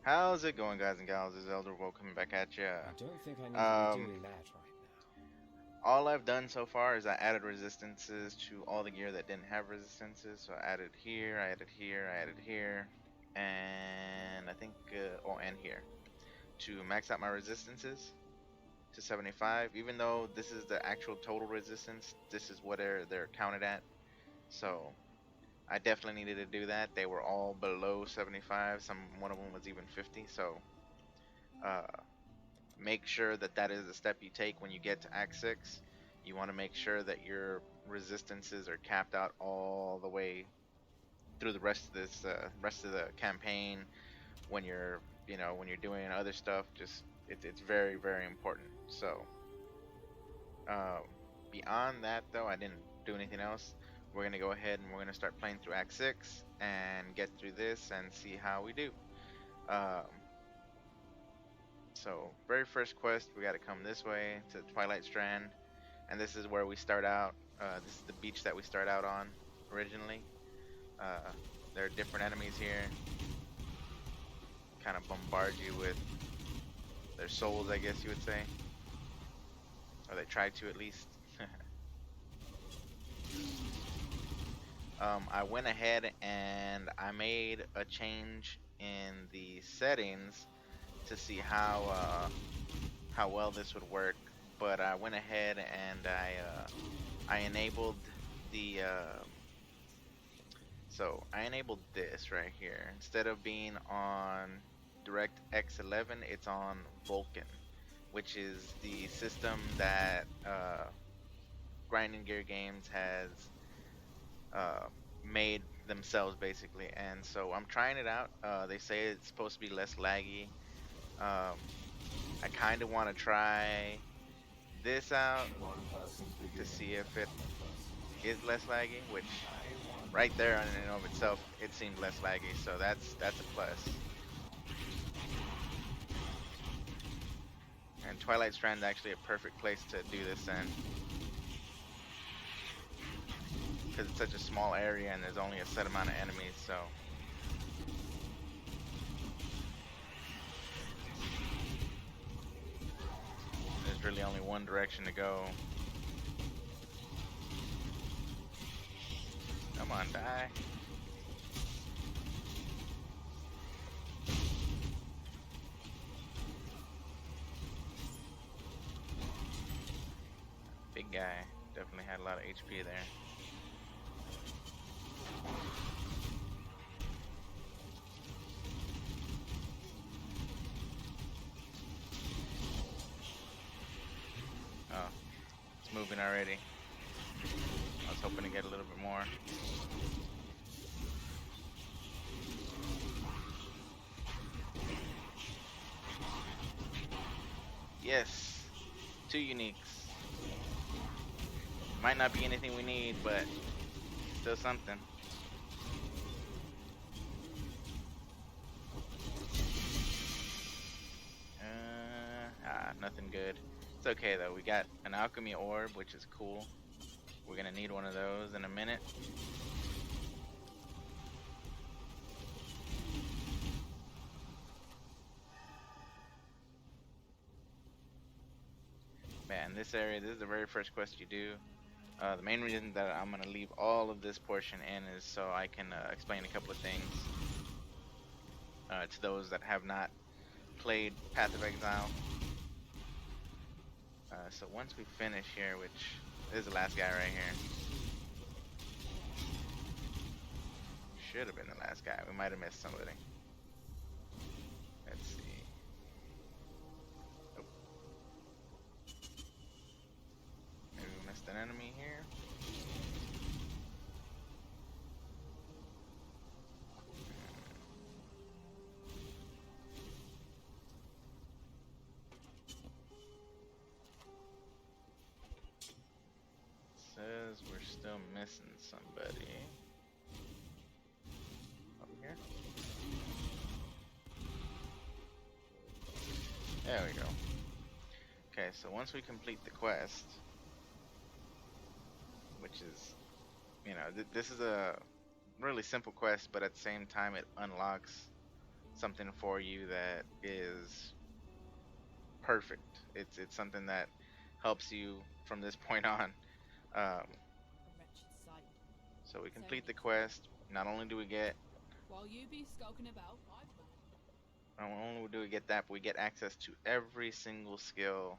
How's it going, guys and gals? This is Elderofwoe coming back at ya. I don't think I need to be Um, doing that right now. all I've done so far is I added resistances to all the gear that didn't have resistances. So I added here, I added here, I added here, and I think, and here to max out my resistances to 75. Even though this is the actual total resistance, this is what they're counted at. So I definitely needed to do that. They were all below 75. One of them was even 50. So. Uh, Make sure that that is the step you take when you get to Act 6. You want to make sure that your resistances are capped out all the way through the rest of the campaign. When you're doing other stuff, it's very very important. So uh, beyond that though, I didn't do anything else. We're gonna go ahead and we're gonna start playing through Act 6 and get through this and see how we do. Um, So, very first quest, we got to come this way to Twilight Strand, and this is where we start out. This is the beach that we start out on originally. Uh, there are different enemies here, kind of bombard you with their souls, I guess you would say, or they try to at least. I went ahead and I made a change in the settings to see how well this would work, but I went ahead and I enabled the I enabled this right here. Instead of being on DirectX 11, it's on Vulkan, which is the system that Grinding Gear Games has uh, made themselves basically. And so I'm trying it out. They say it's supposed to be less laggy. Um, I kind of want to try this out to see if it is less laggy, which right there in and of itself it seemed less laggy, so that's a plus. And Twilight Strand is actually a perfect place to do this in, because it's such a small area and there's only a set amount of enemies. So there's really only one direction to go. Come on, die. Big guy definitely had a lot of HP there. Oh, it's moving already. I was hoping to get a little bit more. Yes, 2 uniques. Might not be anything we need, but still something. Nothing good. It's okay though. We got an alchemy orb, which is cool. We're gonna need one of those in a minute. Man, this area, this is the very first quest you do. The main reason that I'm gonna leave all of this portion in is so I can explain a couple of things to those that have not played Path of Exile. So once we finish here, which is the last guy right here. Should have been the last guy. We might have missed somebody. Let's see. Nope. Maybe we missed an enemy here. Says we're still missing somebody. Over here. There we go. Okay, so once we complete the quest, which is, this is a really simple quest, but at the same time it unlocks something for you that is perfect. It's something that helps you from this point on. Um, A wretched sight. so we So complete the many quest. Not only do we get While you be skulking about, I've not only do we get that, but we get access to every single skill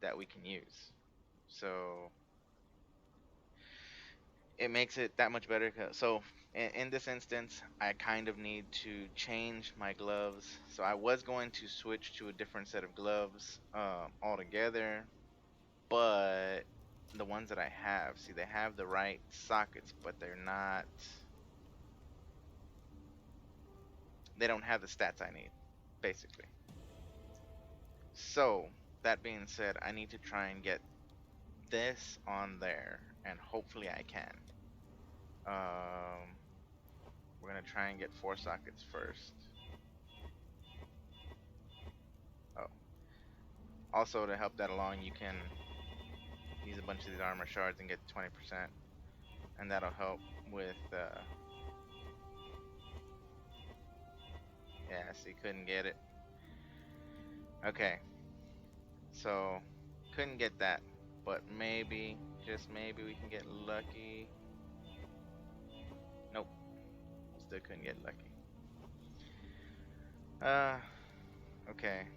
that we can use. So it makes it that much better. So in this instance, I kind of need to change my gloves. So I was going to switch to a different set of gloves altogether, but the ones that I have, see, they have the right sockets, but they don't have the stats I need, basically. So that being said, I need to try and get this on there, and hopefully I can. We're gonna try and get 4 sockets first. Oh, also to help that along, you can use a bunch of these armor shards and get 20%, and that'll help with. Yeah, so you couldn't get it. Okay, so couldn't get that, but maybe, just maybe, we can get lucky. Nope, still couldn't get lucky. Okay.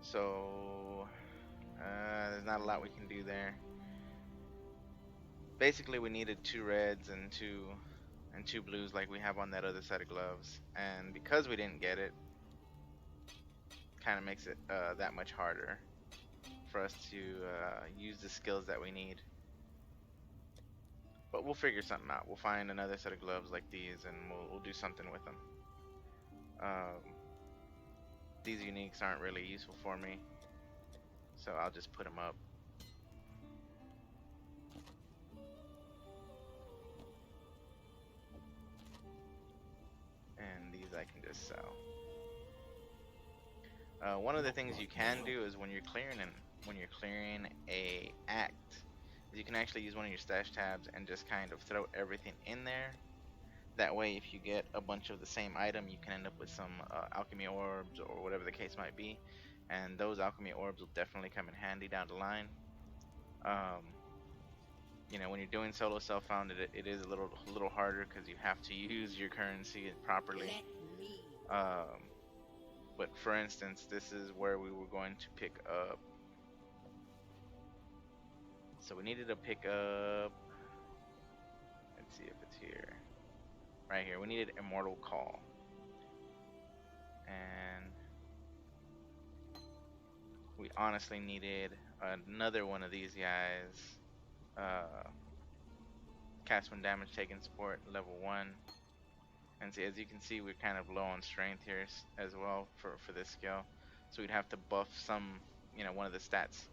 So, there's not a lot we can do there. Basically, we needed 2 reds and 2 blues like we have on that other set of gloves, and because we didn't get it, kind of makes it that much harder for us to use the skills that we need. But we'll figure something out. We'll find another set of gloves like these, and we'll do something with them. These uniques aren't really useful for me, so I'll just put them up. And these I can just sell. One of the things you can do is when you're clearing a act, you can actually use one of your stash tabs and just kind of throw everything in there. That way, if you get a bunch of the same item, you can end up with some alchemy orbs or whatever the case might be, and those alchemy orbs will definitely come in handy down the line. You know, when you're doing solo self-found, it is a little harder because you have to use your currency properly. But for instance, this is where we were going to pick up. So we needed to pick up. Let's see if it's here. Right here. We needed Immortal Call. And we honestly needed another one of these guys. Cast when damage taken support, level 1. And see, as you can see, we're kind of low on strength here as well for this skill. So we'd have to buff one of the stats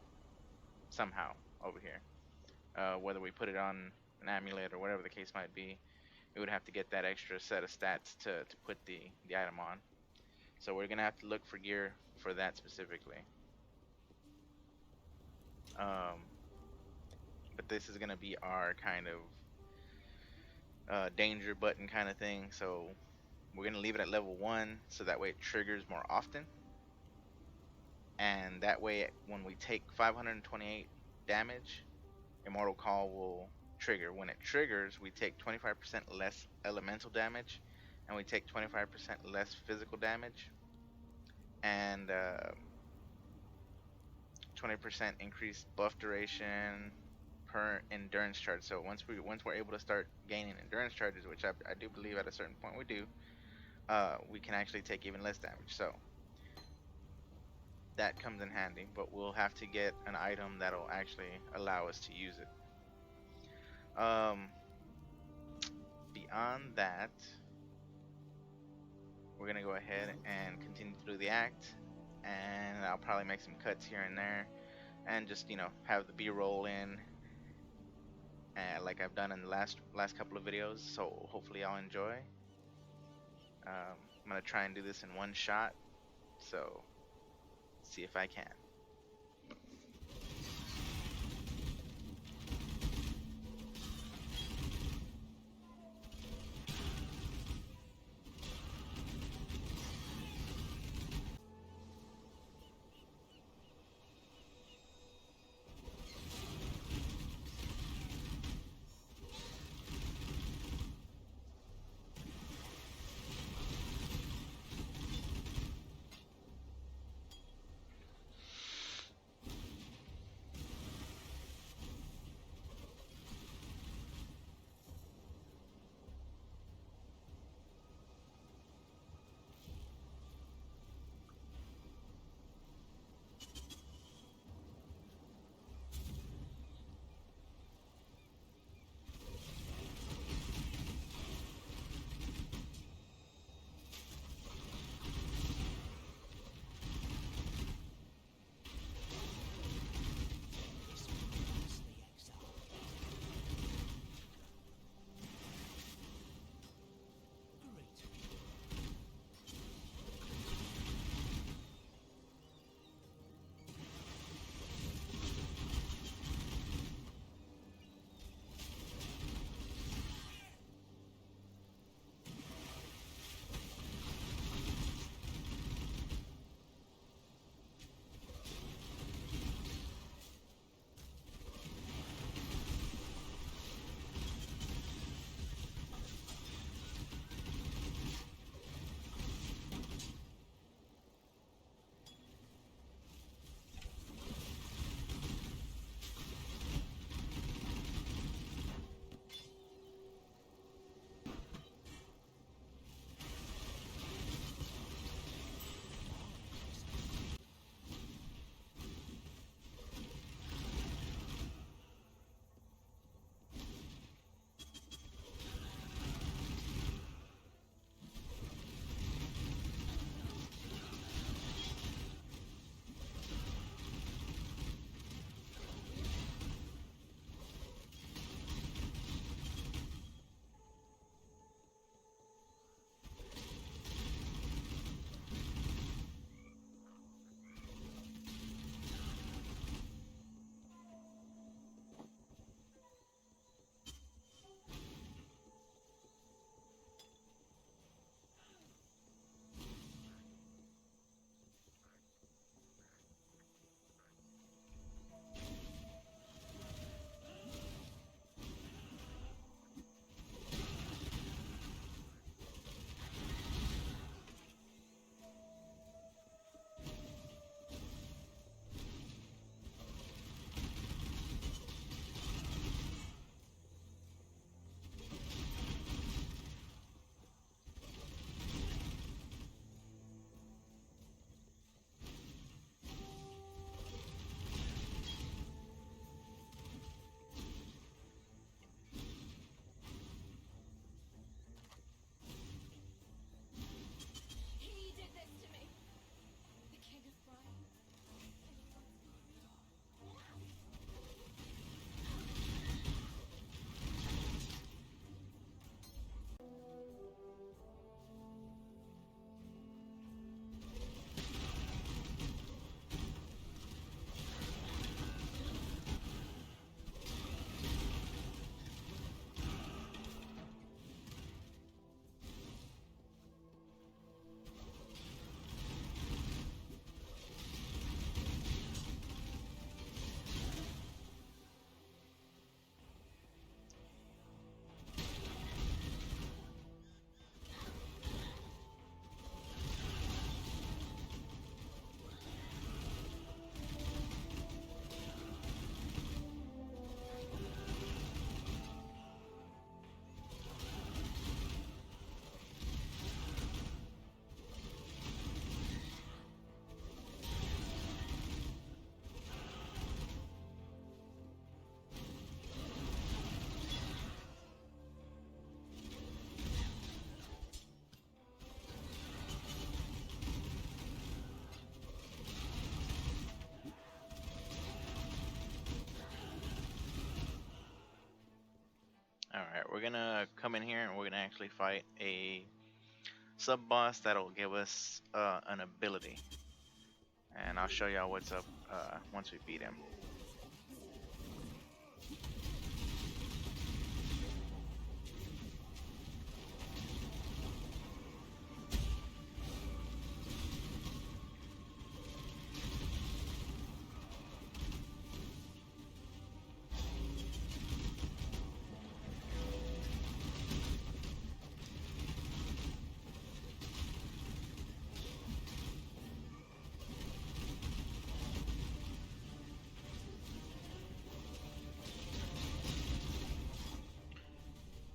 somehow over here. Whether we put it on an amulet or whatever the case might be, it would have to get that extra set of stats to put the item on. So we're gonna have to look for gear for that specifically. But this is gonna be our kind of danger button kind of thing. So we're gonna leave it at level 1, so that way it triggers more often. And that way, when we take 528 damage, Immortal Call will trigger. When it triggers, we take 25% less elemental damage, and we take 25% less physical damage, and 20% increased buff duration per endurance charge. So once we're able to start gaining endurance charges, which I do believe at a certain point we do, we can actually take even less damage. So that comes in handy, but we'll have to get an item that'll actually allow us to use it. Beyond that, we're gonna go ahead and continue to do the act, and I'll probably make some cuts here and there, and just have the B-roll in, like I've done in the last couple of videos. So hopefully y'all enjoy. I'm gonna try and do this in one shot, so see if I can. Alright, we're gonna come in here and we're gonna actually fight a sub boss that'll give us an ability. And I'll show y'all what's up once we beat him.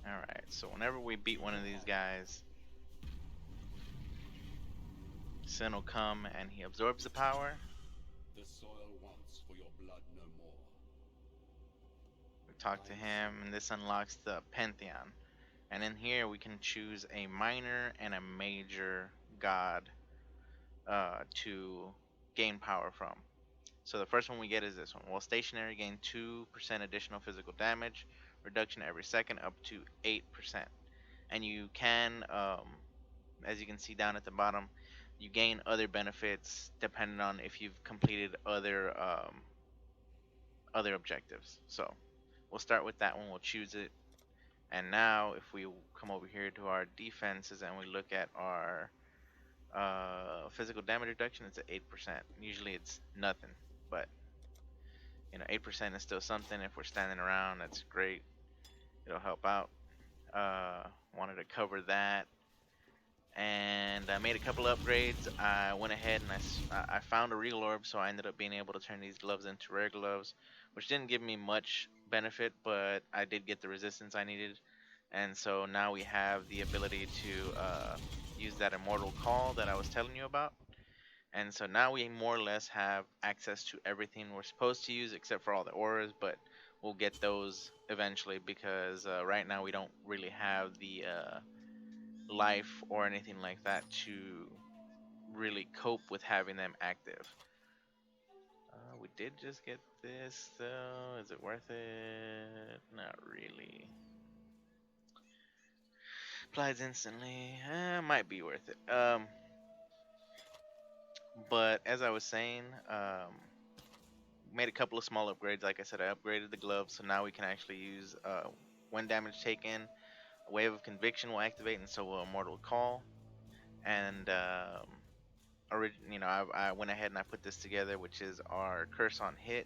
Alright, so whenever we beat one of these guys, Sin will come and he absorbs the power. The soil wants for your blood no more. We talk to him, and this unlocks the Pantheon. And in here, we can choose a minor and a major god to gain power from. So the first one we get is this one. While stationary, gain 2% additional physical damage, reduction every second up to 8%. And you can, as you can see down at the bottom, you gain other benefits depending on if you've completed other objectives. So we'll start with that one. We'll choose it. And now if we come over here to our defenses and we look at our physical damage reduction, it's at 8%. Usually it's nothing, but you know, 8% is still something. If we're standing around, that's great. It'll help out. Wanted to cover that, and I made a couple upgrades. I went ahead and I found a regal orb, so I ended up being able to turn these gloves into rare gloves, which didn't give me much benefit, but I did get the resistance I needed. And so now we have the ability to use that immortal call that I was telling you about. And so now we more or less have access to everything we're supposed to use except for all the auras, but we'll get those eventually because right now we don't really have the life or anything like that to really cope with having them active. We did just get this though. Is it worth it? Not really. Applies instantly. Might be worth it. But as I was saying, made a couple of small upgrades. Like I said, I upgraded the gloves, so now we can actually use when damage taken, a wave of conviction will activate, and so will immortal call. And you know, I went ahead and I put this together, which is our curse on hit,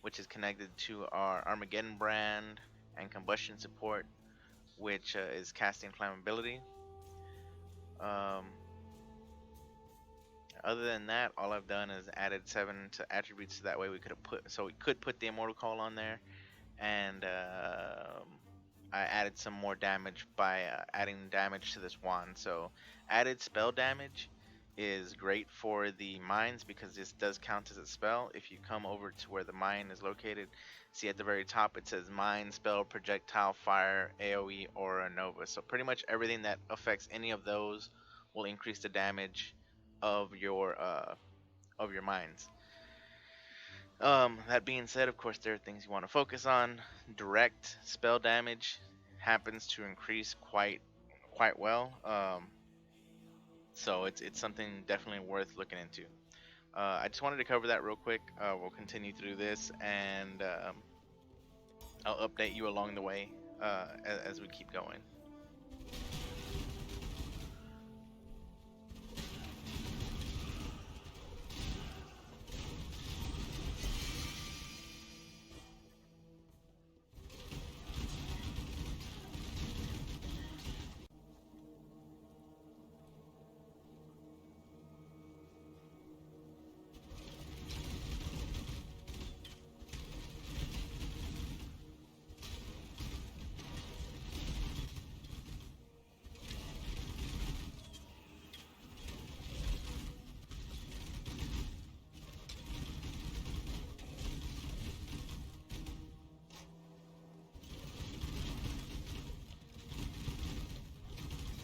which is connected to our Armageddon brand and combustion support, which is casting flammability. Other than that, all I've done is added 7 to attributes, so that way we could put the immortal call on there, and I added some more damage by adding damage to this wand. So added spell damage is great for the mines because this does count as a spell. If you come over to where the mine is located, see at the very top it says mine, spell, projectile, fire, AoE, aura, nova. So pretty much everything that affects any of those will increase the damage of your mines. That being said, of course, there are things you want to focus on. Direct spell damage happens to increase quite well. So it's something definitely worth looking into. I just wanted to cover that real quick. We'll continue through this, and I'll update you along the way as we keep going.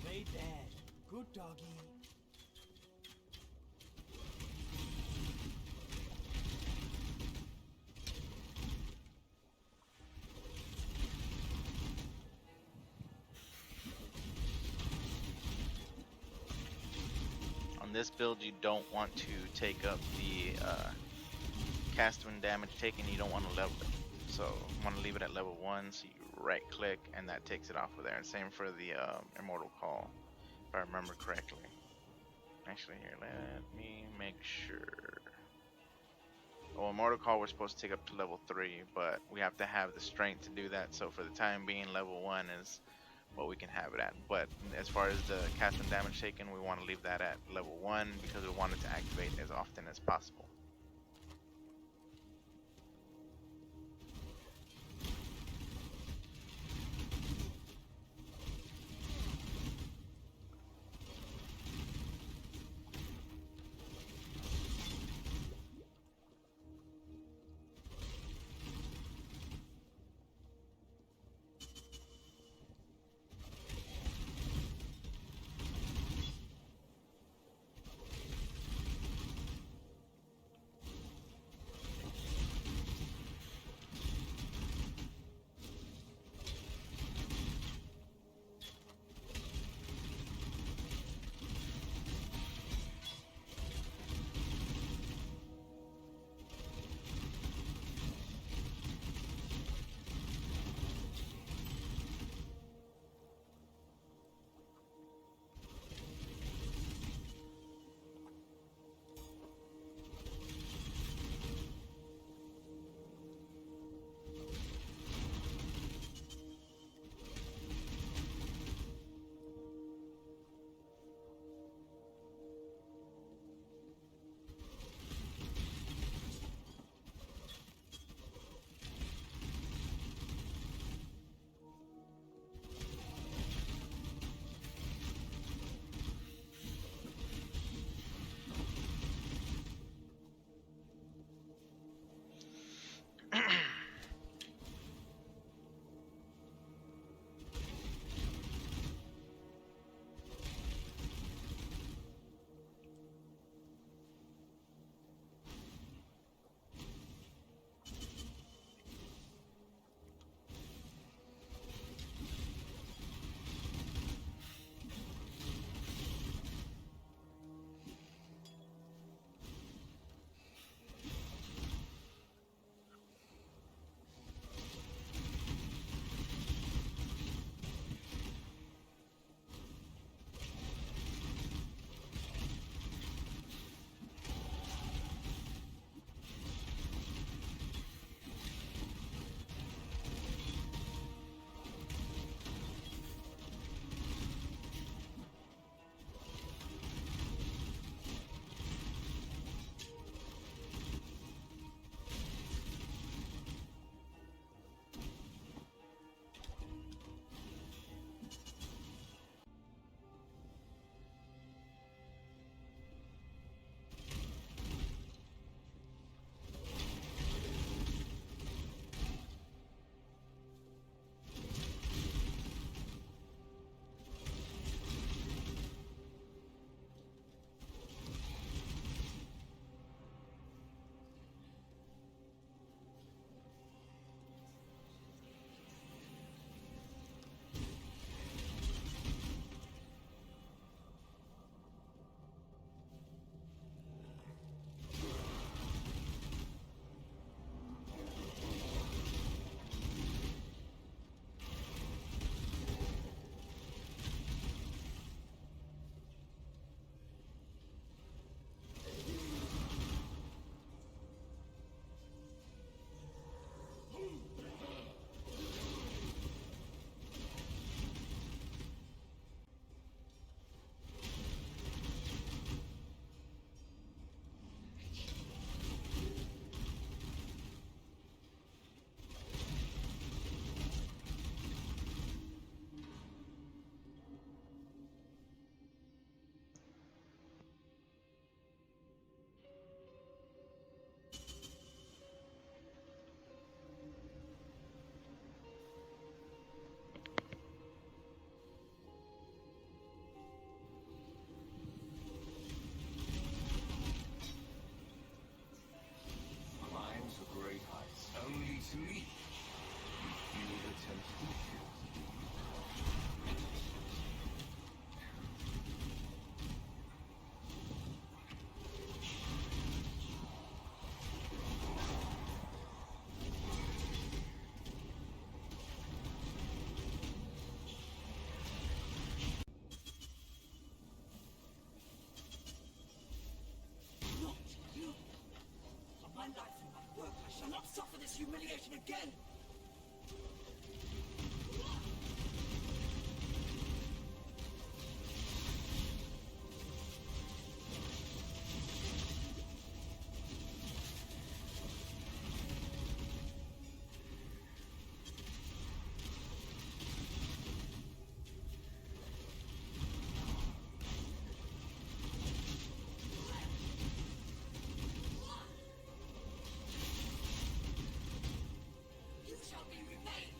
Stay dead. Good doggy. this build, you don't want to take up the cast when damage taken. You don't want to level it, so you want to leave it at level 1. So you right click and that takes it off of there. And same for the Immortal Call, if I remember correctly. Actually, here, let me make sure. Oh, Immortal Call we're supposed to take up to level 3, but we have to have the strength to do that. So for the time being, level 1 is what we can have it at. But as far as the cast and damage taken, we want to leave that at level 1 because we want it to activate as often as possible. shall not suffer this humiliation again! You shall be repaid!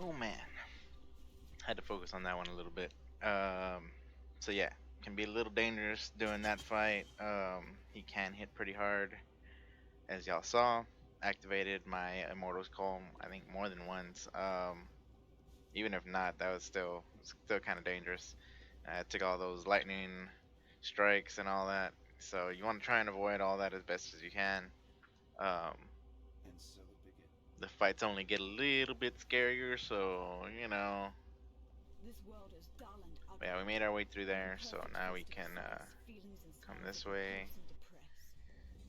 Oh man, had to focus on that one a little bit. So yeah, can be a little dangerous doing that fight. He can hit pretty hard, as y'all saw. Activated my Immortal's Call, I think more than once. Even if not, that was still kind of dangerous. I took all those lightning strikes and all that, so you want to try and avoid all that as best as you can. Um, And so it began. the fights only get a little bit scarier, so you know. This world is dull and ugly. But yeah, we made our way through there, so Perfect now we waste of can selfless feelings and come smiles this that way, repulse and depress.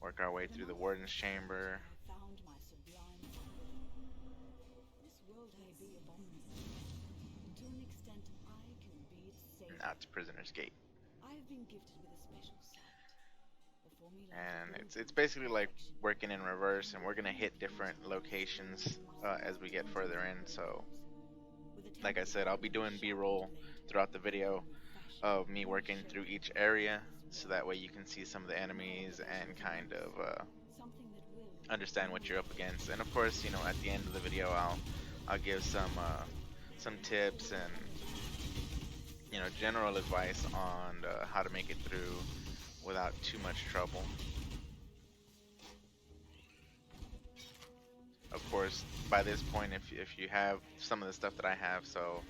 work our way With through the enough Warden's focus, Chamber. I found my sublime family. This world may be abominable, but to an extent I can be its savior. Now to Prisoner's Gate. I have been gifted with a special sight. Before me lies And a it's blueprint basically of like perfection. working in reverse, and we're gonna hit different locations as we get further in. So like I said, I'll be doing B-roll throughout the video of me working through each area, so that way you can see some of the enemies and kind of understand what you're up against. And of course, you know, at the end of the video, I'll give some tips and, you know, general advice on how to make it through without too much trouble. Of course, by this point, if you have some of the stuff that I have, so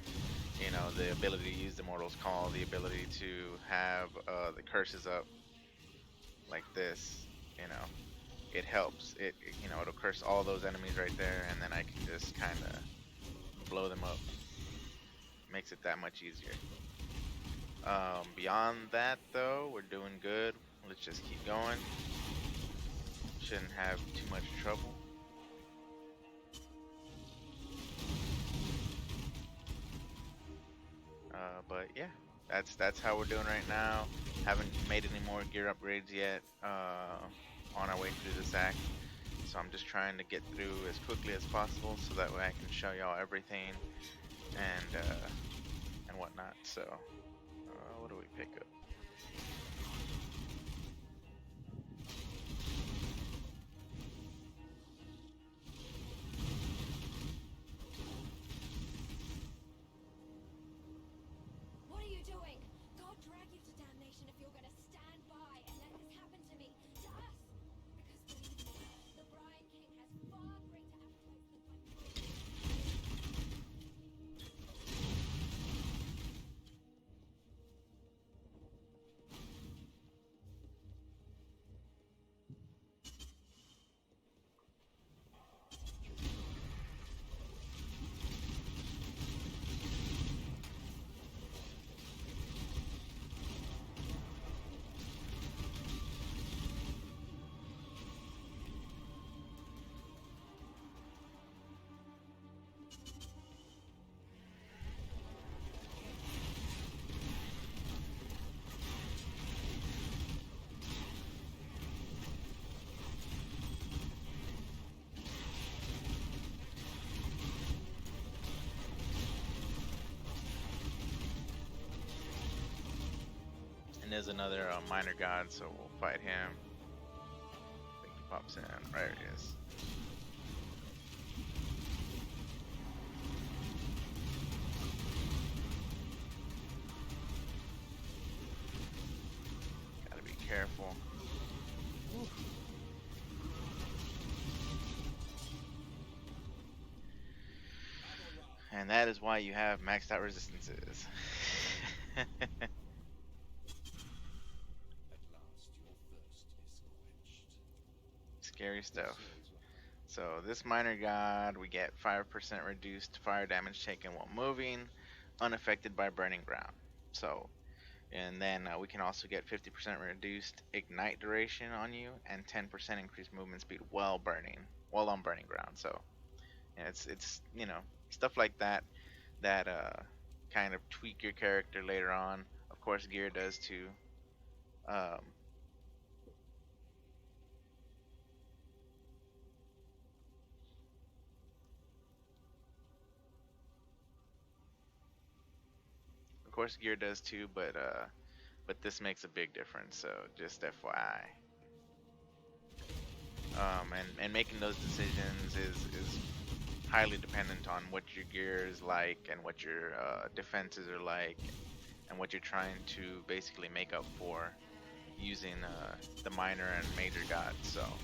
you know, the ability to use the Immortal's Call, the ability to have the curses up like this, you know, it helps. You know, it'll curse all those enemies right there, and then I can just kind of blow them up. Makes it that much easier. Beyond that, though, we're doing good. Let's just keep going. Shouldn't have too much trouble. But yeah, that's how we're doing right now. Haven't made any more gear upgrades yet on our way through this act, so I'm just trying to get through as quickly as possible so that way I can show y'all everything and whatnot. So what do we pick up? What are you doing? God drag you to damnation if you're gonna stand by and let this happen to me, to us. Because believe me, the Brian King has far greater appetites than my is another minor god, so we'll fight him. I think he pops in. There he is. Gotta be careful. And that is why you have maxed out resistances. At last your thirst is quenched. Scary stuff. So this minor god, we get 5% reduced fire damage taken while moving, unaffected by burning ground. So, and then we can also get 50% reduced ignite duration on you and 10% increased movement speed while on burning ground. So, yeah, it's you know, stuff like that that kind of tweak your character later on. Of course, gear does too. Um, of course, gear does too, but this makes a big difference. So just FYI. And making those decisions is highly dependent on what your gear is like and what your defenses are like and what you're trying to basically make up for using the minor and major gods. So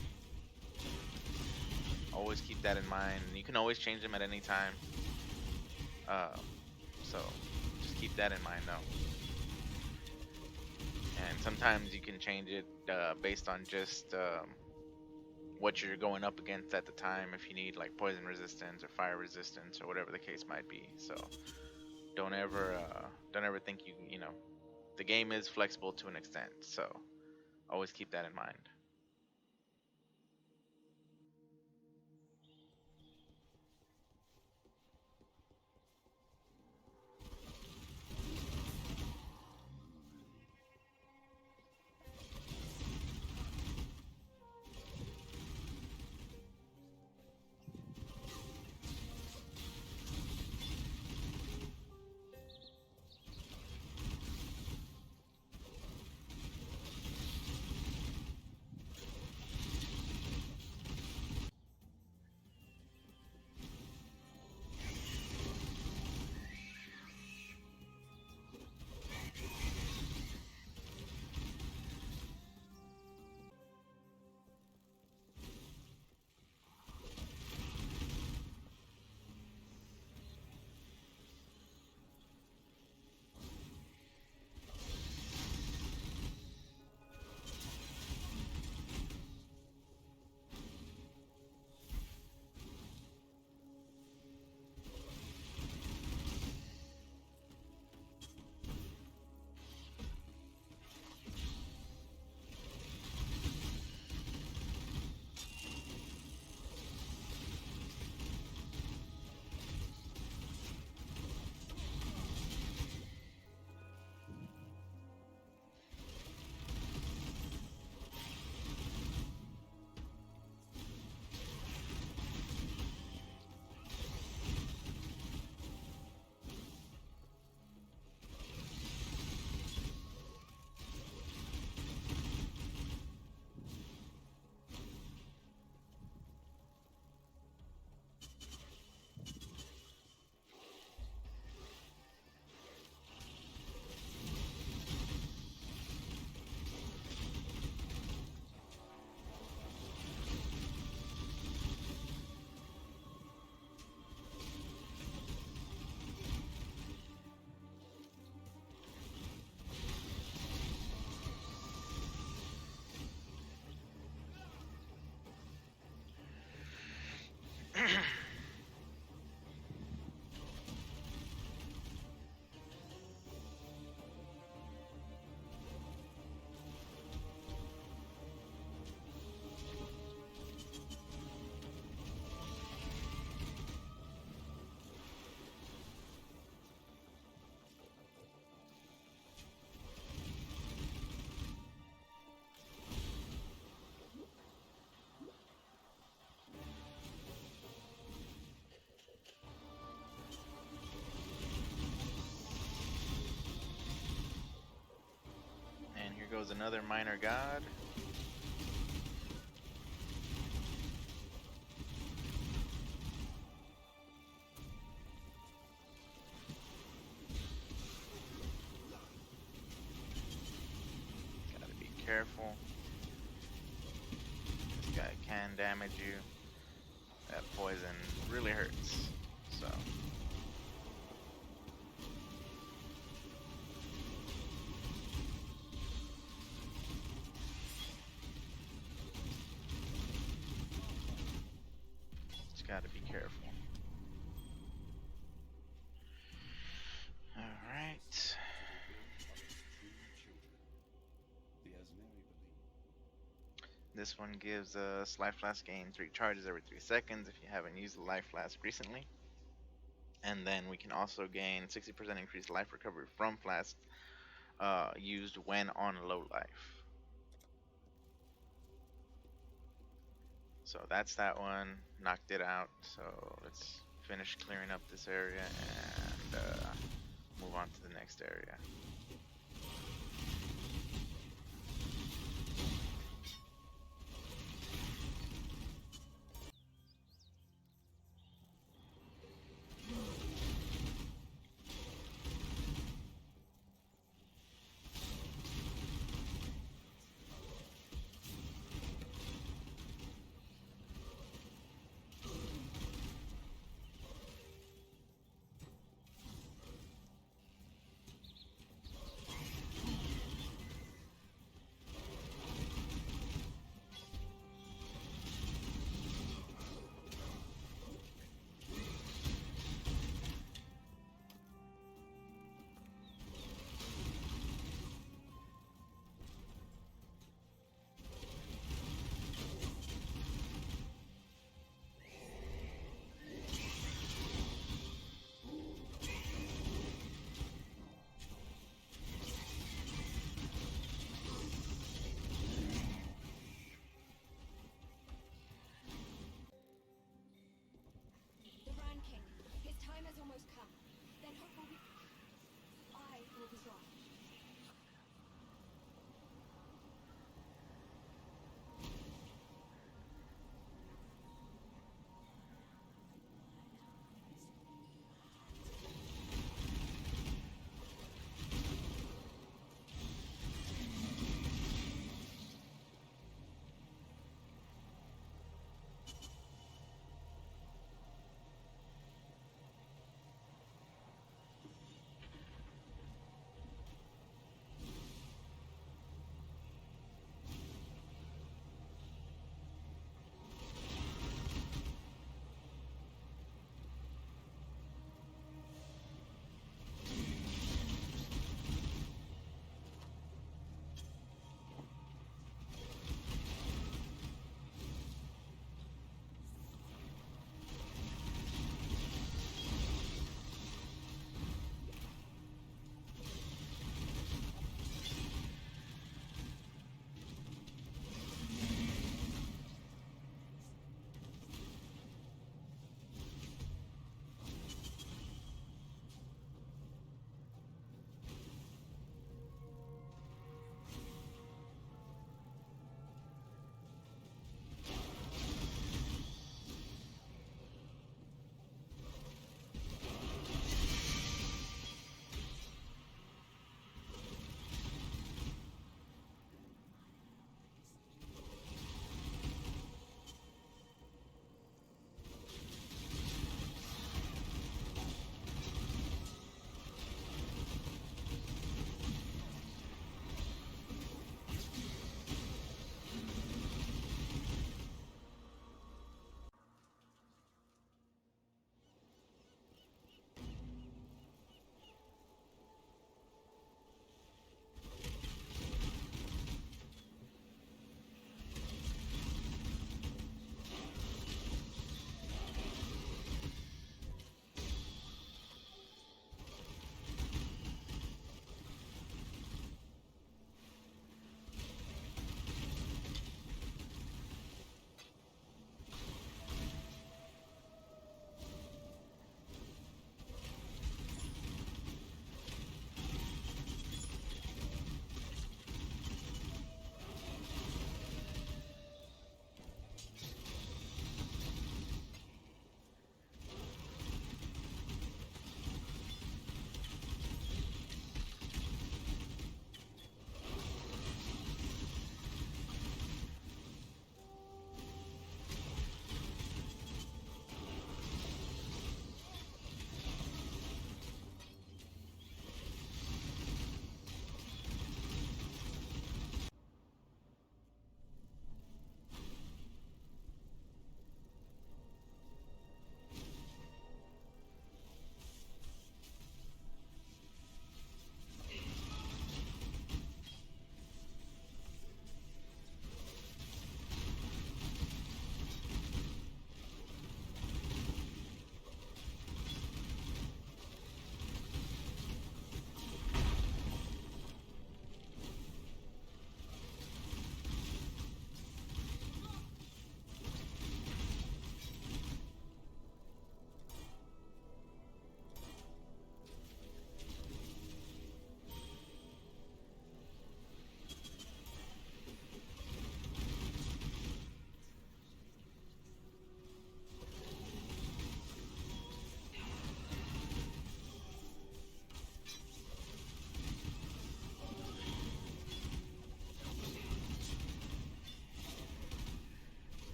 always keep that in mind. You can always change them at any time. So just keep that in mind though. And sometimes you can change it based on just what you're going up against at the time, if you need like poison resistance or fire resistance or whatever the case might be. So don't ever think you know, the game is flexible to an extent, so always keep that in mind. goes another minor god. Gotta be careful. This guy can damage you. That poison really hurts. So. Just gotta be careful. Alright. This one gives us Life Flask gain 3 charges every 3 seconds if you haven't used the Life Flask recently. And then we can also gain 60% increased life recovery from flasks used when on low life. So that's that one. Knocked it out. So let's finish clearing up this area and move on to the next area.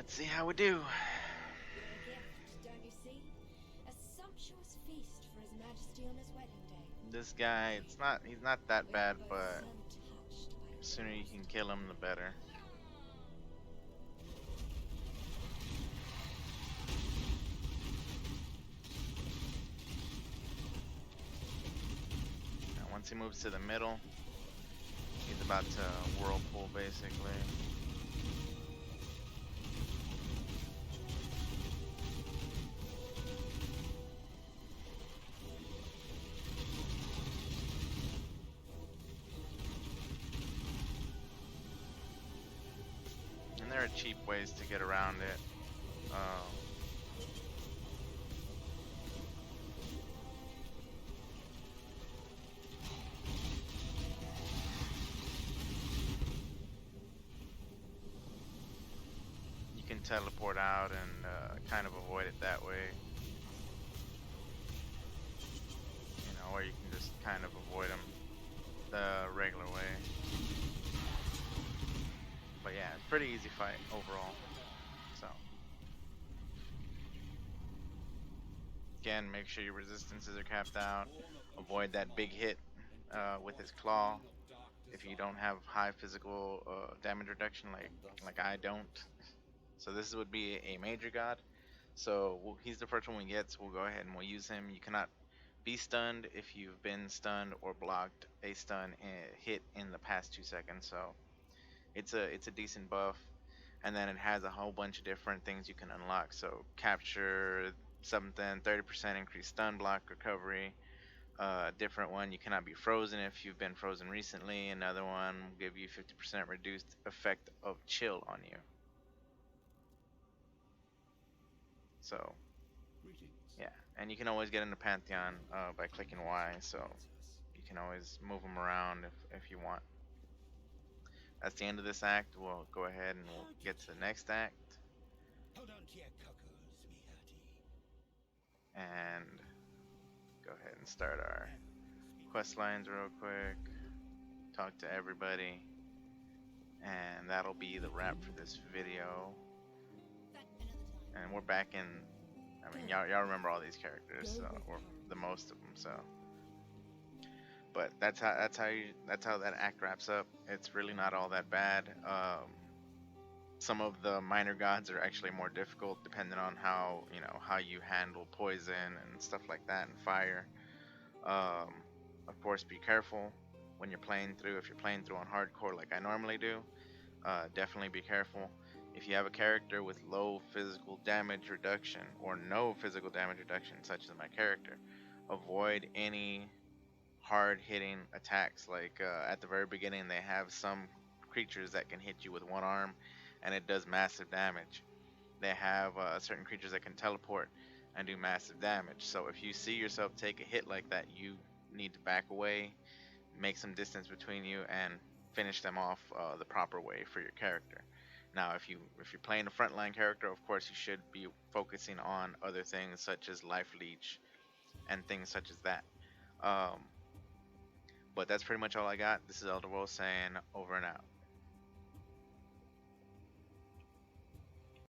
Let's see how we do. You're a gift, don't you see? A sumptuous feast for His Majesty on his wedding day. This guy, he's not that We bad, are both but so touched by the your sooner you can kill him, the better. Now, once he moves to the middle, he's about to whirlpool basically. And there are cheap ways to get around it. You can teleport out and kind of avoid it that way. You know, or you can just kind of avoid them the regular way. But yeah, it's a pretty easy fight overall. So again, make sure your resistances are capped out. Avoid that big hit with his claw. If you don't have high physical damage reduction, like I don't. So this would be a major god. So he's the first one we get. So we'll go ahead and we'll use him. You cannot be stunned if you've been stunned or blocked a stun hit in the past 2 seconds. So it's a decent buff. And then it has a whole bunch of different things you can unlock. So capture something, 30% increased stun block recovery. Different one, you cannot be frozen if you've been frozen recently. Another one will give you 50% reduced effect of chill on you. So yeah, and you can always get into Pantheon by clicking Y. So you can always move them around if you want. That's the end of this act. We'll go ahead and we'll get to the next act. Hold on to your cockles, me hearty. And go ahead and start our quest lines real quick. Talk to everybody. And that'll be the wrap for this video. And we're back in. I mean, y'all remember all these characters, so, or the most of them. So, but that's how that act wraps up. It's really not all that bad. Some of the minor gods are actually more difficult, depending on how you handle poison and stuff like that, and fire. Of course, be careful when you're playing through. If you're playing through on hardcore, like I normally do, definitely be careful. If you have a character with low physical damage reduction or no physical damage reduction, such as my character, avoid any hard-hitting attacks. Like at the very beginning, they have some creatures that can hit you with one arm, and it does massive damage. They have certain creatures that can teleport and do massive damage. So if you see yourself take a hit like that, you need to back away, make some distance between you, and finish them off the proper way for your character. Now, if you're playing a frontline character, of course you should be focusing on other things such as life leech and things such as that. But that's pretty much all I got. This is Elderofwoe saying over and out.